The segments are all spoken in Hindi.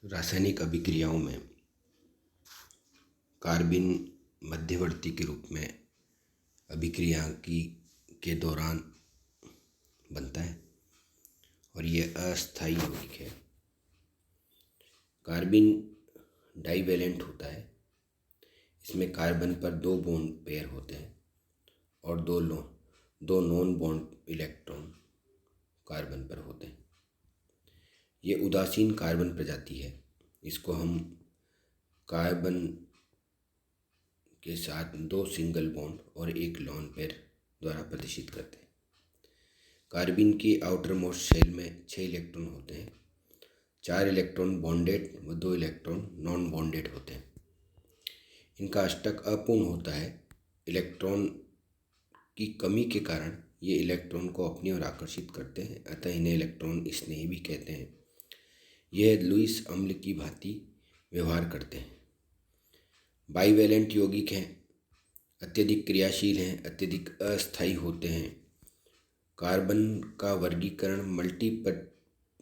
रासायनिक अभिक्रियाओं में कार्बिन मध्यवर्ती के रूप में अभिक्रिया के दौरान बनता है और ये अस्थायी यौगिक है। कार्बिन डाइवेलेंट होता है। इसमें कार्बन पर दो बॉन्ड पेयर होते हैं और दो नॉन बॉन्ड इलेक्ट्रॉन कार्बन पर होते हैं। ये उदासीन कार्बन प्रजाति है। इसको हम कार्बन के साथ दो सिंगल बॉन्ड और एक लॉन पेयर द्वारा प्रदर्शित करते हैं। कार्बिन की आउटर मोस्ट शेल में 6 इलेक्ट्रॉन होते हैं। 4 इलेक्ट्रॉन बॉन्डेड व 2 इलेक्ट्रॉन नॉन बॉन्डेड होते हैं। इनका अष्टक अपूर्ण होता है। इलेक्ट्रॉन की कमी के कारण ये इलेक्ट्रॉन को अपनी ओर आकर्षित करते हैं, अतः इन्हें इलेक्ट्रॉन स्नेही भी कहते हैं। यह लुईस अम्ल की भांति व्यवहार करते हैं। बाइवेलेंट यौगिक हैं, अत्यधिक क्रियाशील हैं, अत्यधिक अस्थायी होते हैं। कार्बन का वर्गीकरण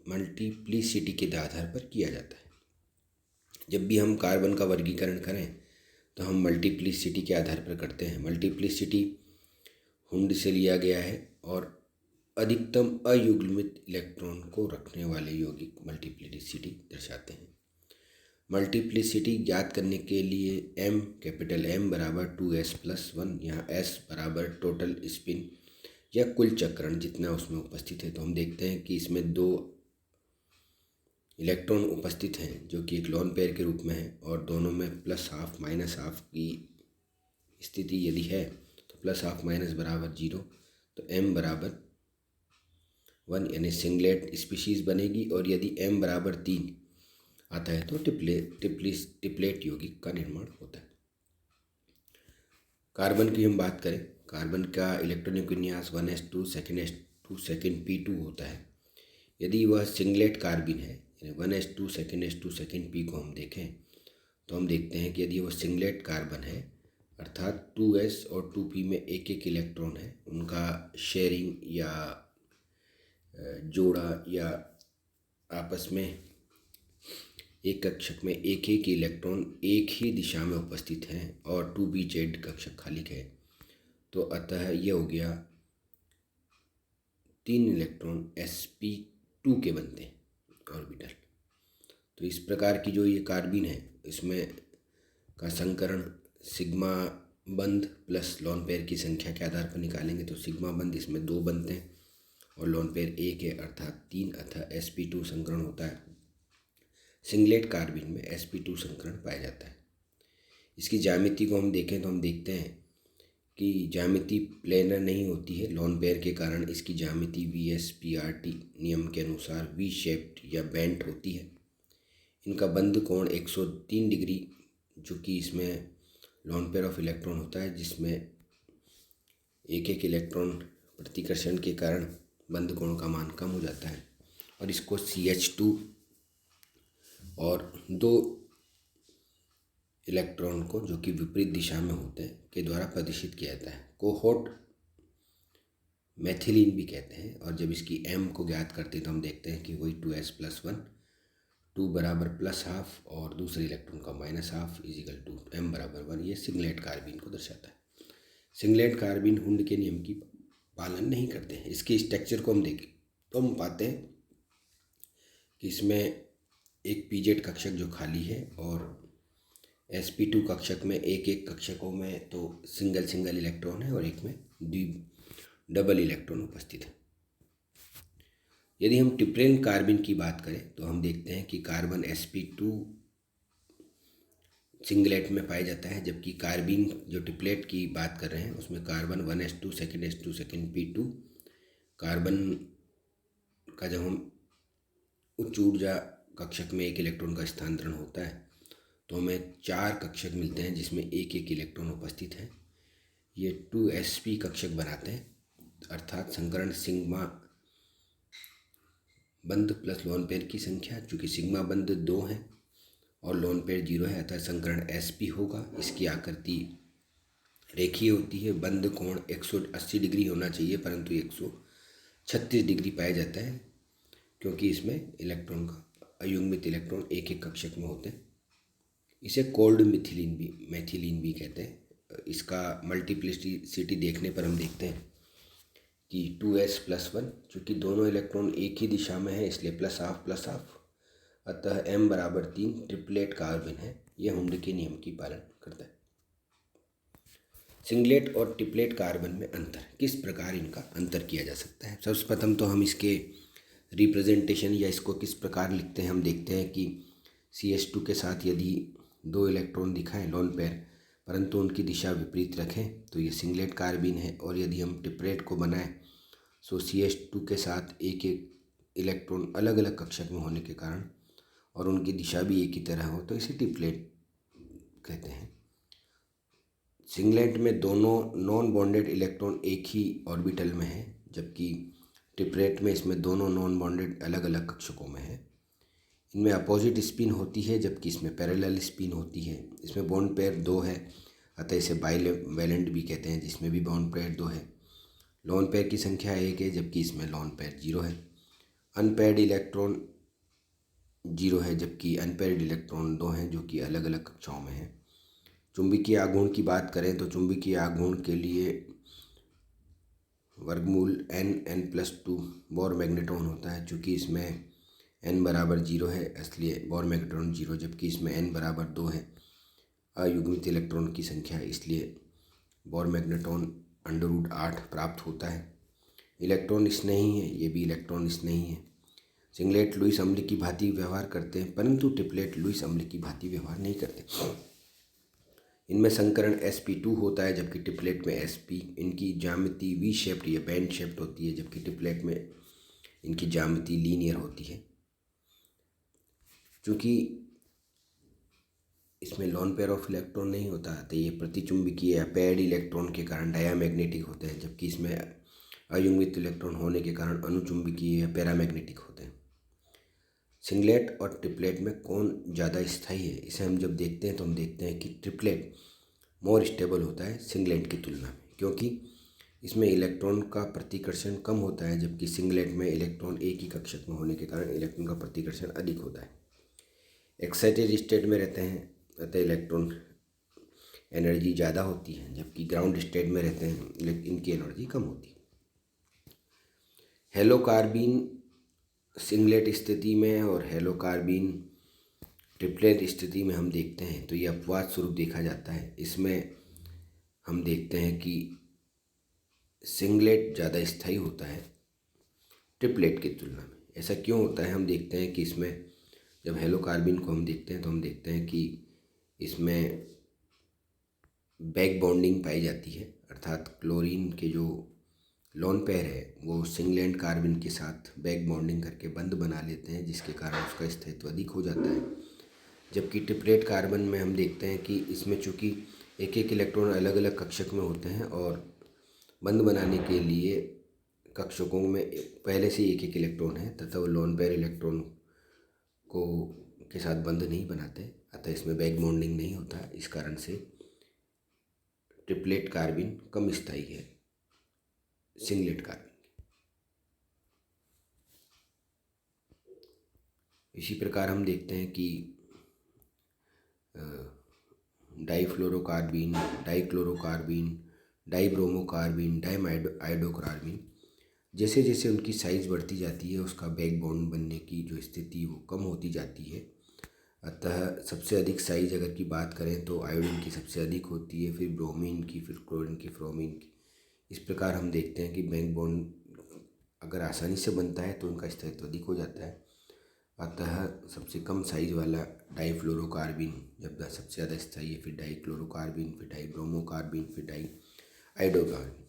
मल्टीप्लिसिटी के आधार पर किया जाता है। जब भी हम कार्बन का वर्गीकरण करें तो हम मल्टीप्लिसिटी के आधार पर करते हैं। मल्टीप्लिसिटी हुंड से लिया गया है और अधिकतम अयुग्मित इलेक्ट्रॉन को रखने वाले यौगिक मल्टीप्लिसिटी दर्शाते हैं। मल्टीप्लिसिटी ज्ञात करने के लिए कैपिटल M बराबर 2s+1 यहाँ s बराबर टोटल स्पिन या कुल चक्रण जितना उसमें उपस्थित है, तो हम देखते हैं कि इसमें 2 इलेक्ट्रॉन उपस्थित हैं जो कि एक लॉन पेयर के रूप में है और दोनों में +½ -½ की स्थिति यदि है तो +½ बराबर 0, तो m बराबर 1 यानी सिंगलेट स्पीशीज बनेगी और यदि m बराबर 3 आता है तो ट्रिपलेट यौगिक का निर्माण होता है। कार्बन की हम बात करें, कार्बन का इलेक्ट्रॉनिक विन्यास 1s2 2s2 2p2 होता है। यदि वह सिंगलेट कार्बिन है, 1s2 2s2 2p को हम देखें तो हम देखते हैं कि यदि वह सिंगलेट कार्बन है अर्थात 2s और 2p में एक एक इलेक्ट्रॉन है, उनका शेयरिंग या जोड़ा या आपस में एक कक्षक में एक एक इलेक्ट्रॉन एक ही दिशा में उपस्थित हैं और 2pz कक्षक खाली है, तो अतः यह हो गया 3 इलेक्ट्रॉन sp2 के बनते हैं ऑर्बिटल। तो इस प्रकार की जो ये कार्बिन है इसमें का संकरण सिग्मा बंध प्लस लॉन पेयर की संख्या के आधार पर निकालेंगे तो सिग्मा बंध इसमें 2 बनते हैं और लॉन पेयर 1 है अर्थात 3, अतः sp2 संकरण होता है। सिंगलेट कार्बिन में sp2 संकरण पाया जाता है। इसकी ज्यामिति को हम देखें तो हम देखते हैं कि ज्यामिति प्लेनर नहीं होती है। लॉन पेयर के कारण इसकी ज्यामिति VSPRT नियम के अनुसार वी शेप्ड या बेंट होती है। इनका बंध कोण 103 डिग्री जो कि इसमें लॉन पेयर ऑफ इलेक्ट्रॉन होता है, जिसमें एक एक इलेक्ट्रॉन प्रतिकर्षण के कारण बंध कोण का मान कम हो जाता है और इसको CH2 और 2 इलेक्ट्रॉन को जो कि विपरीत दिशा में होते हैं के द्वारा प्रदर्शित किया जाता है। कोहोट मेथिलीन भी कहते हैं और जब इसकी m को ज्ञात करते हैं तो हम देखते हैं कि वही 2s+1 2 बराबर +½ और दूसरे इलेक्ट्रॉन का -½ = m बराबर 1। ये सिंगलेट कार्बिन को दर्शाता है। सिंगलेट कार्बिन हुंड के नियम की पालन नहीं करते हैं। इसके स्ट्रक्चर को हम देखें तो हम पाते हैं कि इसमें एक pz कक्षक जो खाली है और sp2 कक्षक में एक एक कक्षकों में तो सिंगल इलेक्ट्रॉन है और एक में डबल इलेक्ट्रॉन उपस्थित है। यदि हम ट्रिप्लेन कार्बिन की बात करें तो हम देखते हैं कि कार्बन sp2 सिंगलेट में पाया जाता है, जबकि कार्बिन जो ट्रिपलेट की बात कर रहे हैं उसमें carbon 1s2 2s2 2p2 carbon का जब हम उच्च ऊर्जा कक्षक में एक इलेक्ट्रॉन का स्थानांतरण होता है तो हमें 4 कक्षक मिलते हैं जिसमें एक एक इलेक्ट्रॉन उपस्थित है। ये 2sp कक्षक बनाते हैं अर्थात संकरण सिग्मा बंध प्लस लॉन पेयर की संख्या, चूँकि सिग्मा बंध 2 है और लॉन पेयर 0 है अतः संकरण sp होगा। इसकी आकृति रेखीय होती है। बंध कोण 180 डिग्री होना चाहिए परंतु 136 डिग्री पाया जाता है क्योंकि इसमें इलेक्ट्रॉन का अयुग्मित इलेक्ट्रॉन एक एक कक्षक में होते हैं। इसे कोल्ड मैथिलीन भी कहते हैं। इसका मल्टीप्लिसिटी देखने पर हम देखते हैं कि 2s+1, चूँकि दोनों इलेक्ट्रॉन एक ही दिशा में है इसलिए +12+12, अतः m=3 ट्रिपलेट कार्बन है। यह हुंड के नियम की पालन करता है। सिंगलेट और ट्रिपलेट कार्बन में अंतर, किस प्रकार इनका अंतर किया जा सकता है। सबसे प्रथम तो हम इसके रिप्रेजेंटेशन या इसको किस प्रकार लिखते हैं हम देखते हैं कि CH2 के साथ यदि दो इलेक्ट्रॉन दिखाएं लोन पेयर, परंतु उनकी दिशा विपरीत रखें तो ये सिंगलेट कार्बिन है। और यदि हम ट्रिपलेट को बनाएं तो CH2 के साथ एक एक इलेक्ट्रॉन अलग अलग कक्षक में होने के कारण और उनकी दिशा भी एक ही तरह हो तो इसे ट्रिपलेट कहते हैं। सिंगलेट में दोनों नॉन बॉन्डेड इलेक्ट्रॉन एक ही ऑर्बिटल में है, जबकि ट्रिपलेट में इसमें दोनों नॉन बॉन्डेड अलग अलग कक्षकों में है। इनमें अपोजिट स्पिन होती है जबकि इसमें पैरेलल स्पिन होती है। इसमें बॉन्ड पेयर 2 है, अतः इसे बाइवैलेंट भी कहते हैं, जिसमें भी बॉन्ड पेयर 2 है। लोन पेयर की संख्या 1 है जबकि इसमें लोन पेयर 0 है। अनपेयर्ड इलेक्ट्रॉन 0 है जबकि अनपेयर्ड इलेक्ट्रॉन 2 हैं जो कि अलग अलग कक्षाओं में हैं। चुंबकीय आघूर्ण की बात करें तो चुंबकीय आघूर्ण के लिए वर्गमूल n+2 बोर मैग्नेट्रॉन होता है। चूँकि इसमें n=0 है इसलिए बोर मैग्नेट्रॉन 0, जबकि इसमें n=2 है अयुग्मित इलेक्ट्रॉन की संख्या, इसलिए बोर मैग्नेट्रॉन √8 प्राप्त होता है। इलेक्ट्रॉन स्नेही है, ये भी इलेक्ट्रॉन स्नेही है। सिंगलेट लुईस अम्ल की भांति व्यवहार करते हैं परंतु ट्रिपलेट लुईस अम्ल की भांति व्यवहार नहीं करते। इनमें संकरण sp2 होता है जबकि ट्रिपलेट में sp। इनकी ज्यामिति वी शेप्ड या बैंड शेप्ड होती है जबकि ट्रिपलेट में इनकी ज्यामिति लीनियर होती है। चूँकि इसमें लोन पेयर ऑफ इलेक्ट्रॉन नहीं होता तो ये प्रतिचुंबकीय या पेयर्ड इलेक्ट्रॉन के कारण डायामैग्नेटिक होते हैं, जबकि इसमें अयुग्मित इलेक्ट्रॉन होने के कारण अनुचुंबकीय या पैरामैग्नेटिक होते हैं। सिंगलेट और ट्रिपलेट में कौन ज़्यादा स्थायी है, इसे हम जब देखते हैं तो हम देखते हैं कि ट्रिपलेट मोर स्टेबल होता है सिंगलेट की तुलना में, क्योंकि इसमें इलेक्ट्रॉन का प्रतिकर्षण कम होता है, जबकि सिंगलेट में इलेक्ट्रॉन एक ही कक्षक में होने के कारण इलेक्ट्रॉन का प्रतिकर्षण अधिक होता है। एक्साइटेड स्टेट में रहते हैं अतः इलेक्ट्रॉन एनर्जी ज़्यादा होती है, जबकि ग्राउंड स्टेट में रहते हैं इनकी एनर्जी कम होती है। हेलोकार्बीन सिंगलेट स्थिति में और हेलोकार्बीन ट्रिपलेट स्थिति में हम देखते हैं तो ये अपवाद स्वरूप देखा जाता है। इसमें हम देखते हैं कि सिंगलेट ज़्यादा स्थायी होता है ट्रिपलेट की तुलना में। ऐसा क्यों होता है, हम देखते हैं कि इसमें जब हेलोकार्बीन को हम देखते हैं तो हम देखते हैं कि इसमें बैक बॉन्डिंग पाई जाती है, अर्थात क्लोरीन के जो लोन पेयर है वो सिंगलेट कार्बन के साथ बैक बॉन्डिंग करके बंध बना लेते हैं, जिसके कारण उसका स्थायित्व अधिक हो जाता है। जबकि ट्रिपलेट कार्बन में हम देखते हैं कि इसमें चूँकि एक एक इलेक्ट्रॉन अलग अलग कक्षक में होते हैं और बंध बनाने के लिए कक्षकों में पहले से एक एक इलेक्ट्रॉन है तथा वो लोन पेयर इलेक्ट्रॉन को के साथ बंध नहीं बनाते, अतः इसमें बैक बॉन्डिंग नहीं होता। इस कारण से ट्रिपलेट कार्बन कम स्थायी है सिंगलेट कार्बन। इसी प्रकार हम देखते हैं कि डाईफ्लोरोकार्बीन, डाईक्लोरोकार्बीन, डाईब्रोमोकार्बीन, डाईआइडोकार्बीन, जैसे जैसे उनकी साइज़ बढ़ती जाती है उसका बैक बॉन्ड बनने की जो स्थिति वो कम होती जाती है। अतः सबसे अधिक साइज अगर की बात करें तो आयोडीन की सबसे अधिक होती है, फिर ब्रोमीन की, फिर क्लोरीन की, फ्रोमीन की। इस प्रकार हम देखते हैं कि बैक बॉन्ड अगर आसानी से बनता है तो उनका स्थायित्व अधिक हो जाता है। अतः सबसे कम साइज वाला डाईफ्लोरोकार्बीन जब सबसे ज़्यादा स्थायी है, फिर डाईक्लोरोकार्बीन, फिर डाईब्रोमोकार्बीन, फिर डाईआइडोकार्बीन।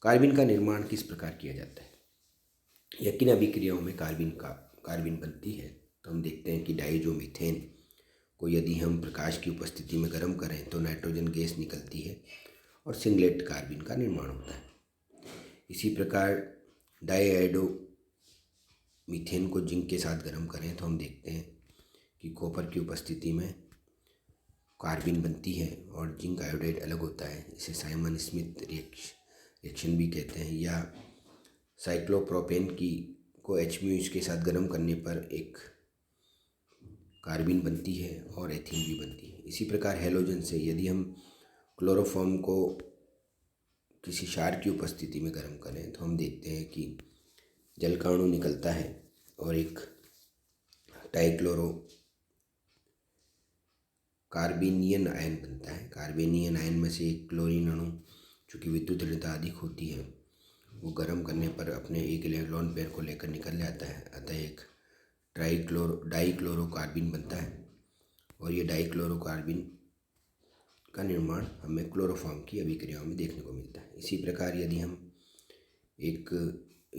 कार्बन का निर्माण किस प्रकार किया जाता है या किन अभिक्रियाओं में कार्बन बनती है, तो हम देखते हैं कि डाइज़ोमीथेन को यदि हम प्रकाश की उपस्थिति में गर्म करें तो नाइट्रोजन गैस निकलती है और सिंगलेट कार्बन का निर्माण होता है। इसी प्रकार डाईआइडो मीथेन को जिंक के साथ गर्म करें तो हम देखते हैं कि कॉपर की उपस्थिति में कार्बन बनती है और जिंक आयोडाइड अलग होता है। इसे साइमन स्मिथ रिएक्शन भी कहते हैं। या साइक्लोप्रोपेन को HMUH के साथ गर्म करने पर एक कार्बिन बनती है और एथीन भी बनती है। इसी प्रकार हैलोजन से यदि हम क्लोरोफॉर्म को किसी क्षार की उपस्थिति में गर्म करें तो हम देखते हैं कि जल का अणु निकलता है और एक डाइक्लोरो कार्बेनियन आयन बनता है। कार्बेनियन आयन में से एक क्लोरीन अणु, चूँकि विद्युत ऋणता अधिक होती है, वो गर्म करने पर अपने एक इलेक्ट्रॉन पेयर को लेकर निकल जाता है, अतः एक डाइक्लोरोकार्बिन बनता है। और ये डाइक्लोरोकार्बिन का निर्माण हमें क्लोरोफॉर्म की अभिक्रियाओं में देखने को मिलता है। इसी प्रकार यदि हम एक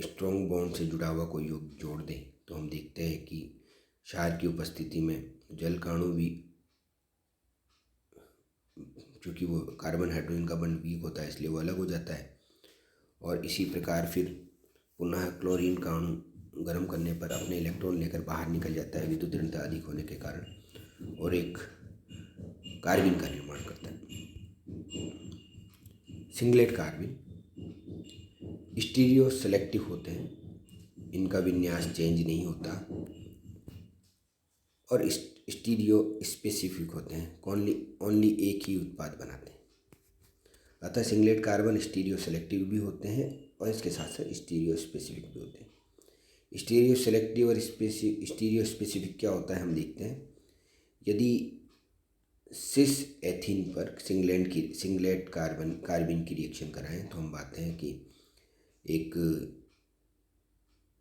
स्ट्रॉन्ग बॉन्ड से जुड़ा हुआ कोई यौगिक जोड़ दें तो हम देखते हैं कि क्षार की उपस्थिति में जल का अणु भी, चूँकि वो कार्बन हाइड्रोजन का बंध वीक होता है इसलिए वो अलग हो जाता है। और इसी प्रकार फिर पुनः क्लोरीन का अणु गर्म करने पर अपने इलेक्ट्रॉन लेकर बाहर निकल जाता है विद्युत ऋणता अधिक होने के कारण, और एक कार्बिन का निर्माण करता है। सिंगलेट कार्बिन स्टीरियो सेलेक्टिव होते हैं, इनका विन्यास चेंज नहीं होता और स्टीरियो स्पेसिफिक होते हैं, ओनली एक ही उत्पाद बनाते हैं। अतः सिंगलेट कार्बन स्टीरियो सेलेक्टिव भी होते हैं और इसके साथ साथ स्टीरियो स्पेसिफिक भी होते हैं। स्टीरियो सेलेक्टिव और स्टीरियो स्पेसिफिक क्या होता है हम देखते हैं। यदि सिस एथीन पर सिंगलेट कार्बिन की रिएक्शन कराएं तो हम पाते हैं कि एक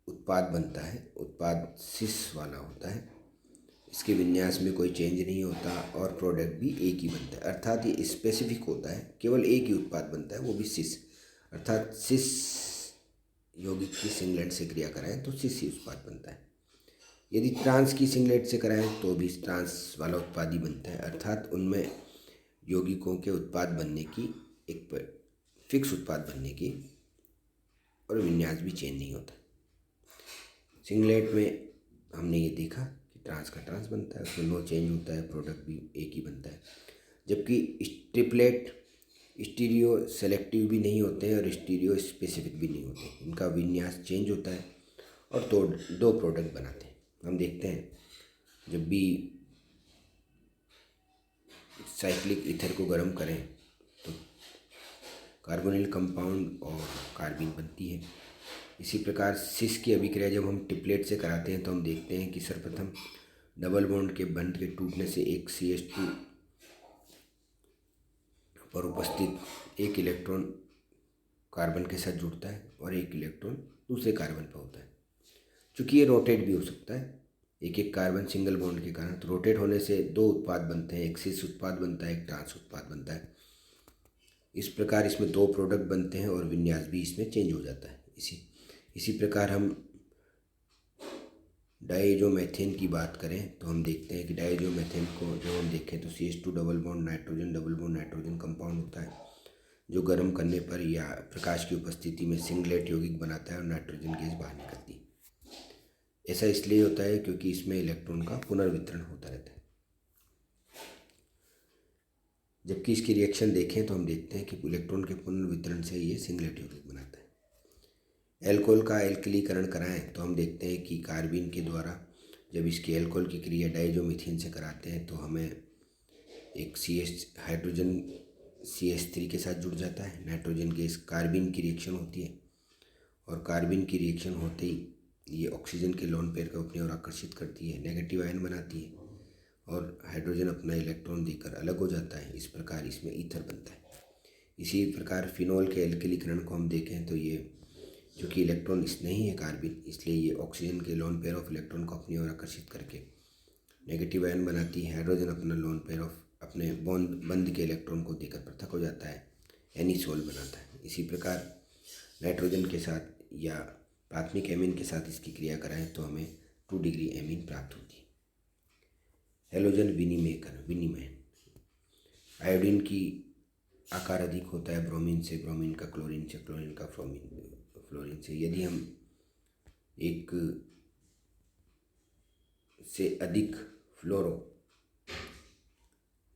उत्पाद बनता है। उत्पाद सिस वाला होता है, इसके विन्यास में कोई चेंज नहीं होता और प्रोडक्ट भी एक ही बनता है, अर्थात ये स्पेसिफिक होता है, केवल एक ही उत्पाद बनता है वो भी सिस, अर्थात सिस यौगिक की सिंगलेट से क्रिया कराएं तो सिस ही उत्पाद बनता है। यदि ट्रांस की सिंगलेट से कराएं तो भी ट्रांस वाला उत्पाद ही बनता है, अर्थात उनमें यौगिकों के उत्पाद बनने की एक फिक्स उत्पाद बनने की और विन्यास भी चेंज नहीं होता। सिंगलेट में हमने ये देखा कि ट्रांस का ट्रांस बनता है, उसमें नो चेंज होता है, प्रोडक्ट भी एक ही बनता है। जबकि ट्रिपलेट स्टीरियो सेलेक्टिव भी नहीं होते हैं और स्टीरियो स्पेसिफिक भी नहीं होते, इनका विन्यास चेंज होता है और दो प्रोडक्ट बनाते हैं। हम देखते हैं जब भी साइक्लिक ईथर को गर्म करें तो कार्बोनिल कंपाउंड और कार्बिन बनती है। इसी प्रकार सिस की अभिक्रिया जब हम ट्रिपलेट से कराते हैं तो हम देखते हैं कि सर्वप्रथम डबल बॉन्ड के बंध के टूटने से एक CH2 पर उपस्थित एक इलेक्ट्रॉन कार्बन के साथ जुड़ता है और एक इलेक्ट्रॉन दूसरे कार्बन पर होता है। चूँकि ये रोटेट भी हो सकता है, एक कार्बन सिंगल बॉन्ड के कारण, तो रोटेट होने से दो उत्पाद बनते हैं, एक सिस उत्पाद बनता है, एक ट्रांस उत्पाद बनता है। इस प्रकार इसमें दो प्रोडक्ट बनते हैं और विन्यास भी इसमें चेंज हो जाता है। इसी प्रकार हम डाइज़ोमेथेन की बात करें तो हम देखते हैं कि डाइज़ोमेथेन को जब हम देखें तो CH2 double bond nitrogen compound होता है, जो गर्म करने पर या प्रकाश की उपस्थिति में सिंगलेट यौगिक बनाता है और नाइट्रोजन गैस बाहर निकलती है। ऐसा इसलिए होता है क्योंकि इसमें इलेक्ट्रॉन का पुनर्वितरण होता रहता है। जबकि इसकी रिएक्शन देखें तो हम देखते हैं कि इलेक्ट्रॉन के पुनर्वितरण से ये सिंगलेट यौगिक बनाता है। एल्कोहल का एल्कलीकरण कराएं तो हम देखते हैं कि कार्बिन के द्वारा जब इसकी एल्कोहल की क्रिया डाइज़ोमीथेन से कराते हैं तो हमें एक हाइड्रोजन CH3 के साथ जुड़ जाता है, नाइट्रोजन गैस, कार्बिन की रिएक्शन होती है और कार्बिन की रिएक्शन होते ही ये ऑक्सीजन के लोन पेयर को अपनी ओर आकर्षित करती है, नेगेटिव आयन बनाती है और हाइड्रोजन अपना इलेक्ट्रॉन देकर अलग हो जाता है। इस प्रकार इसमें ईथर बनता है। इसी प्रकार फिनॉल के एल्कलीकरण को हम देखें तो ये चूँकि इलेक्ट्रॉन इस नहीं है कार्बिन, इसलिए ये ऑक्सीजन के लोन पेयर ऑफ इलेक्ट्रॉन को अपनी ओर आकर्षित करके नेगेटिव आयन बनाती है। हाइड्रोजन अपना लोन पेयर ऑफ अपने बंध के इलेक्ट्रॉन को देकर पृथक हो जाता है, एनिसोल बनाता है। इसी प्रकार नाइट्रोजन के साथ या प्राथमिक एमीन के साथ इसकी क्रिया कराएं तो हमें 2 डिग्री एमीन प्राप्त होती है। हैलोजन विनिमय, आयोडीन की आकार अधिक होता है ब्रोमीन से, ब्रोमीन का क्लोरीन से, क्लोरीन का फ्लोरीन से। यदि हम एक से अधिक फ्लोरो,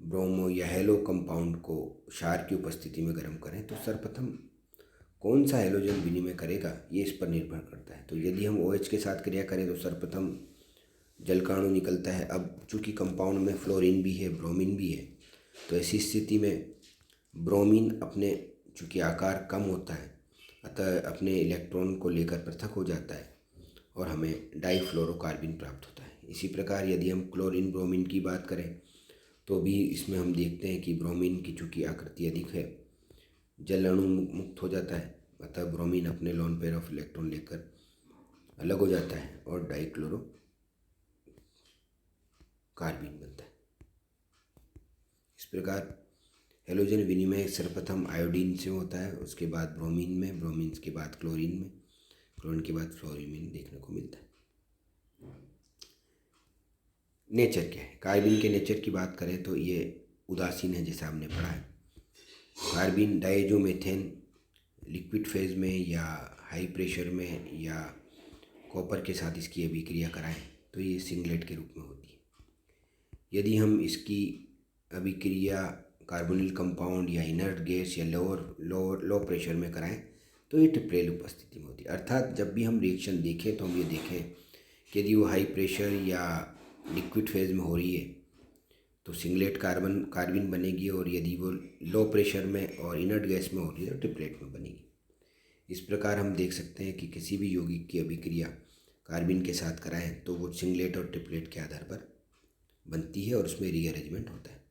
ब्रोमो या हेलो कंपाउंड को क्षार की उपस्थिति में गर्म करें तो सर्वप्रथम कौन सा हैलोजन विनिमय करेगा ये इस पर निर्भर करता है। तो यदि हम OH के साथ क्रिया करें तो सर्वप्रथम जल का अणु निकलता है। अब चूँकि कंपाउंड में फ्लोरीन भी है, ब्रोमीन भी है, तो ऐसी स्थिति में ब्रोमीन अपने चूँकि आकार कम होता है, अतः अपने इलेक्ट्रॉन को लेकर पृथक हो जाता है और हमें डाइफ्लोरोकार्बन प्राप्त होता है। इसी प्रकार यदि हम क्लोरीन ब्रोमीन की बात करें तो भी इसमें हम देखते हैं कि ब्रोमीन की चूँकि आकृति अधिक है, जल अणु मुक्त हो जाता है, अतः ब्रोमीन अपने लोन पेयर ऑफ इलेक्ट्रॉन लेकर अलग हो जाता है और डाइक्लोरो कार्बन बनता है। इस प्रकार हेलोजन विनिमय सर्वप्रथम आयोडीन से होता है, उसके बाद ब्रोमीन में, ब्रोमीन के बाद क्लोरीन में, क्लोरीन के बाद फ्लोरीन में देखने को मिलता है। नेचर क्या है? कार्बन के नेचर की बात करें तो ये उदासीन है, जैसा हमने पढ़ा है। कार्बन डाइज़ोमेथेन लिक्विड फेज में या हाई प्रेशर में या कॉपर के साथ इसकी अभिक्रिया कराएं तो ये सिंगलेट के रूप में होती है। यदि हम इसकी अभिक्रिया कार्बोनिल कंपाउंड या इनर्ट गैस या लो प्रेशर में कराएं तो ये ट्रिप्लेट उपस्थिति में होती है। अर्थात जब भी हम रिएक्शन देखें तो हम ये देखें कि यदि वो हाई प्रेशर या लिक्विड फेज में हो रही है तो सिंगलेट कार्बन बनेगी, और यदि वो लो प्रेशर में और इनर्ट गैस में हो रही है तो ट्रिप्लेट में बनेगी। इस प्रकार हम देख सकते हैं कि किसी भी यौगिक की अभिक्रिया कार्बन के साथ कराएं तो वो सिंगलेट और ट्रिप्लेट के आधार पर बनती है और उसमें रीअरेंजमेंट होता है।